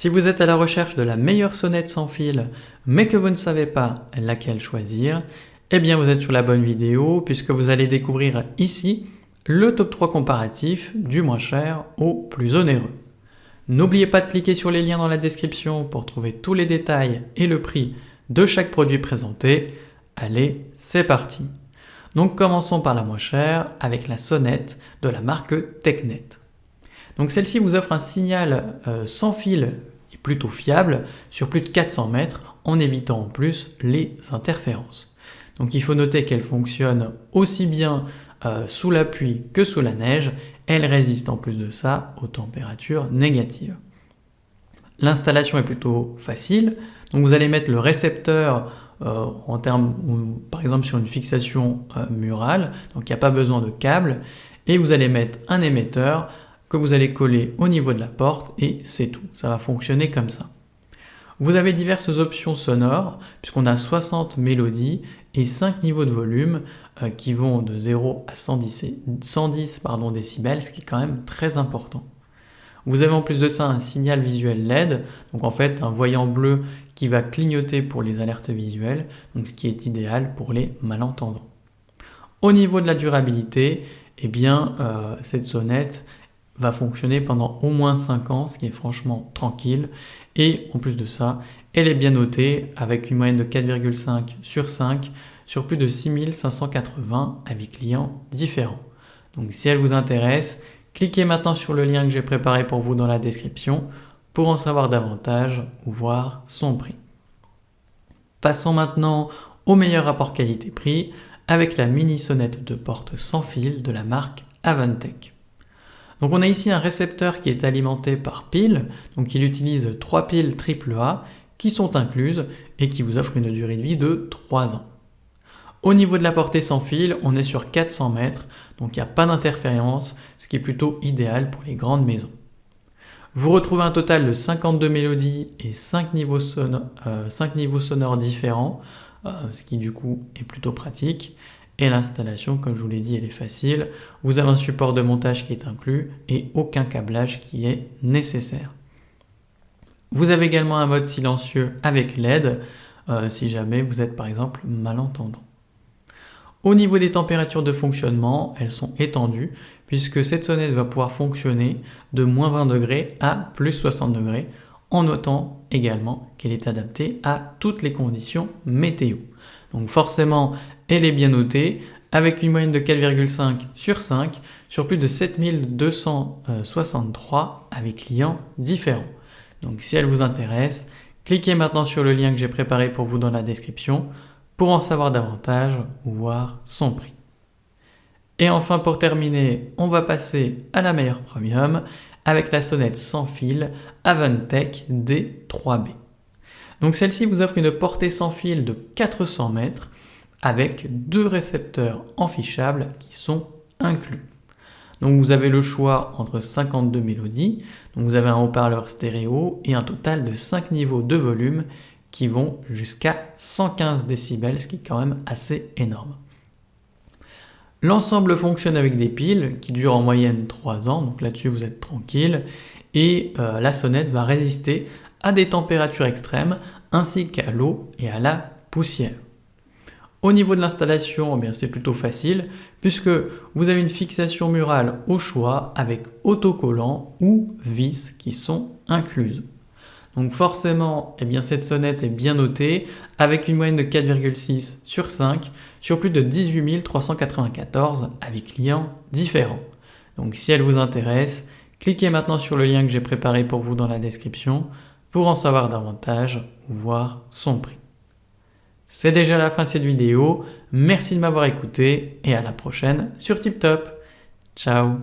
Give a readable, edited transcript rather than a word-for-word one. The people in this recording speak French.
Si vous êtes à la recherche de la meilleure sonnette sans fil, mais que vous ne savez pas laquelle choisir, eh bien vous êtes sur la bonne vidéo puisque vous allez découvrir ici le top 3 comparatif du moins cher au plus onéreux. N'oubliez pas de cliquer sur les liens dans la description pour trouver tous les détails et le prix de chaque produit présenté. Allez, c'est parti! Donc commençons par la moins chère avec la sonnette de la marque Tecnet. Donc celle-ci vous offre un signal sans fil et plutôt fiable sur plus de 400 mètres en évitant en plus les interférences. Donc il faut noter qu'elle fonctionne aussi bien sous la pluie que sous la neige. Elle résiste en plus de ça aux températures négatives. L'installation est plutôt facile. Donc vous allez mettre le récepteur par exemple sur une fixation murale, donc il n'y a pas besoin de câble, et vous allez mettre un émetteur que vous allez coller au niveau de la porte et c'est tout, ça va fonctionner comme ça. Vous avez diverses options sonores puisqu'on a 60 mélodies et 5 niveaux de volume qui vont de 0 à 110 décibels, ce qui est quand même très important. Vous avez en plus de ça un signal visuel LED, donc en fait un voyant bleu qui va clignoter pour les alertes visuelles, donc ce qui est idéal pour les malentendants. Au niveau de la durabilité, eh bien, cette sonnette va fonctionner pendant au moins 5 ans, ce qui est franchement tranquille. Et en plus de ça, elle est bien notée avec une moyenne de 4,5 sur 5 sur plus de 6580 avis clients différents. Donc si elle vous intéresse, cliquez maintenant sur le lien que j'ai préparé pour vous dans la description pour en savoir davantage ou voir son prix. Passons maintenant au meilleur rapport qualité-prix avec la mini sonnette de porte sans fil de la marque Avantec. Donc on a ici un récepteur qui est alimenté par pile, donc il utilise 3 piles AAA qui sont incluses et qui vous offrent une durée de vie de 3 ans. Au niveau de la portée sans fil, on est sur 400 mètres, donc il n'y a pas d'interférence, ce qui est plutôt idéal pour les grandes maisons. Vous retrouvez un total de 52 mélodies et 5 niveaux sonores différents, ce qui du coup est plutôt pratique. Et l'installation, comme je vous l'ai dit, elle est facile. Vous avez un support de montage qui est inclus et aucun câblage qui est nécessaire. Vous avez également un mode silencieux avec LED, si jamais vous êtes par exemple malentendant. Au niveau des températures de fonctionnement, elles sont étendues puisque cette sonnette va pouvoir fonctionner de moins 20 degrés à plus 60 degrés en notant également qu'elle est adaptée à toutes les conditions météo. Donc forcément, elle est bien notée avec une moyenne de 4,5 sur 5 sur plus de 7263 avec clients différents. Donc si elle vous intéresse, cliquez maintenant sur le lien que j'ai préparé pour vous dans la description pour en savoir davantage ou voir son prix. Et enfin pour terminer, on va passer à la meilleure premium avec la sonnette sans fil Avantec D3B. Donc celle-ci vous offre une portée sans fil de 400 mètres avec 2 récepteurs enfichables qui sont inclus. Donc vous avez le choix entre 52 mélodies, donc vous avez un haut-parleur stéréo et un total de 5 niveaux de volume qui vont jusqu'à 115 décibels, ce qui est quand même assez énorme. L'ensemble fonctionne avec des piles qui durent en moyenne 3 ans, donc là-dessus vous êtes tranquille, et la sonnette va résister à des températures extrêmes ainsi qu'à l'eau et à la poussière. Au niveau de l'installation, eh bien c'est plutôt facile puisque vous avez une fixation murale au choix avec autocollant ou vis qui sont incluses. Donc forcément, eh bien cette sonnette est bien notée avec une moyenne de 4,6 sur 5 sur plus de 18 394 avis clients différents. Donc si elle vous intéresse, cliquez maintenant sur le lien que j'ai préparé pour vous dans la description pour en savoir davantage ou voir son prix. C'est déjà la fin de cette vidéo, merci de m'avoir écouté et à la prochaine sur TipTop. Ciao!